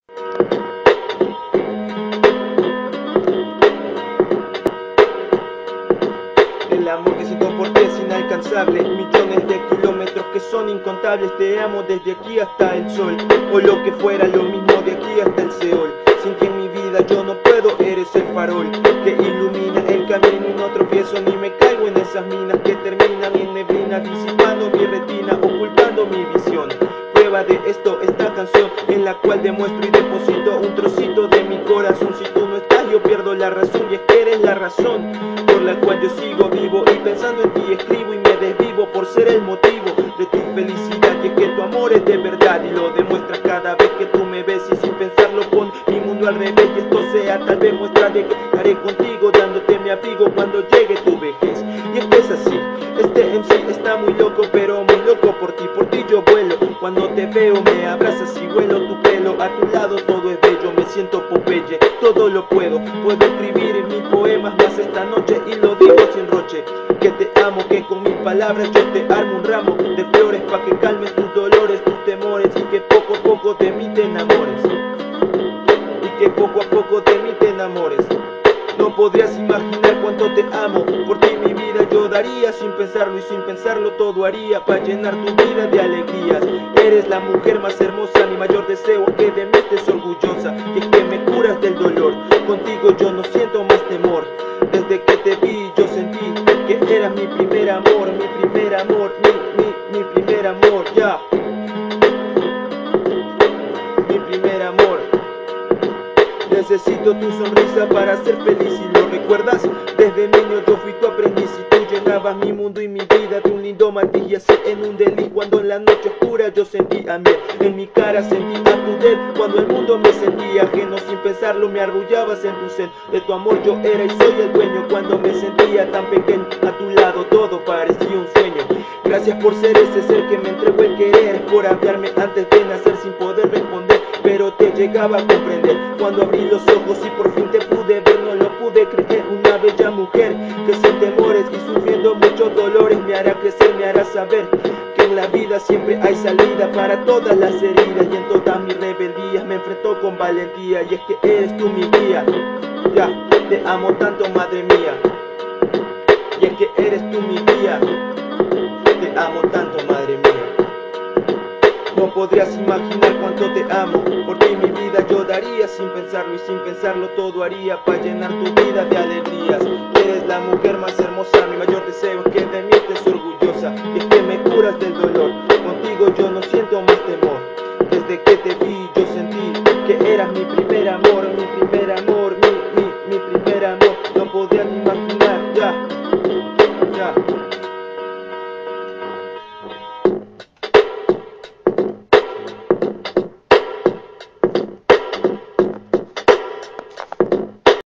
El amor que siento por ti es inalcanzable, millones de kilómetros que son incontables. Te amo desde aquí hasta el sol, o lo que fuera, lo mismo de aquí hasta el Seol. Sin ti en mi vida yo no puedo, eres el farol que ilumina el camino y no tropiezo ni me caigo en esas minas que terminan en neblina, disipando mi retina, ocultando mi visión. Prueba de esto, esta canción en la cual demuestro y deposito un trocito de mi corazón. Si tú no estás yo pierdo la razón, y es que eres la razón por la cual yo sigo vivo, y pensando en ti escribo y me desvivo por ser el motivo de tu felicidad. Y es que tu amor es de verdad y lo demuestras cada vez que tú me ves, y sin pensarlo pon mi mundo al revés, y esto sea tal vez muestra de que estaré contigo dándote mi abrigo cuando llegue tu vejez. Y es que es así, este MC está muy loco, pero muy loco por ti yo vuelo. Cuando te veo me abrazas y huelo tu pelo, a tu lado todo es bello, me siento Popeye, todo lo puedo escribir en mis poemas más esta noche, y lo digo sin roche, que te amo, que con mis palabras yo te armo un ramo de flores pa' que calmes tus dolores, tus temores, y que poco a poco de mí te enamores, y que poco a poco de mí te enamores. No podrías imaginar cuánto te amo, por ti mi vida yo daría, sin pensarlo y sin pensarlo todo haría, para llenar tu vida de alegrías. Eres la mujer más hermosa, mi mayor deseo que de mí estés orgullosa, y es que me curas del dolor, contigo yo no siento más temor. Desde que te vi yo sentí que eras mi primer amor, mi primer amor, mi primer amor, ya. Mi primer amor. Necesito tu sonrisa para ser feliz, y lo recuerdas, desde niño yo fui tu aprendiz, y tú llenabas mi mundo y mi vida de un lindo matiz, y así en un desliz cuando en la noche oscura yo sentía miel, en mi cara sentía tu dedo, cuando el mundo me sentía ajeno, sin pensarlo me arrullabas en tu seno, de tu amor yo era y soy el dueño, cuando me sentía tan pequeño, a tu lado todo parecía un sueño. Gracias por ser ese ser que me entregó el querer, por hablarme antes de nacer sin poder responder, pero te llegaba a comprender cuando abrí los ojos y por fin te pude ver, no lo pude creer. Una bella mujer que sin temores y sufriendo muchos dolores me hará crecer, me hará saber que en la vida siempre hay salida para todas las heridas, y en todas mis rebeldías me enfrentó con valentía, y es que eres tú mi guía, ya, te amo tanto madre mía, y es que eres tú mi guía, te amo tanto madre mía. No podrías imaginar cuánto te amo, por ti mi vida yo daría, sin pensarlo y sin pensarlo todo haría, para llenar tu vida de alegrías. Eres la mujer más hermosa, mi mayor deseo es que de mí estés orgullosa, y es que me curas del dolor, contigo yo no siento más temor. Desde que te vi yo sentí que eras mi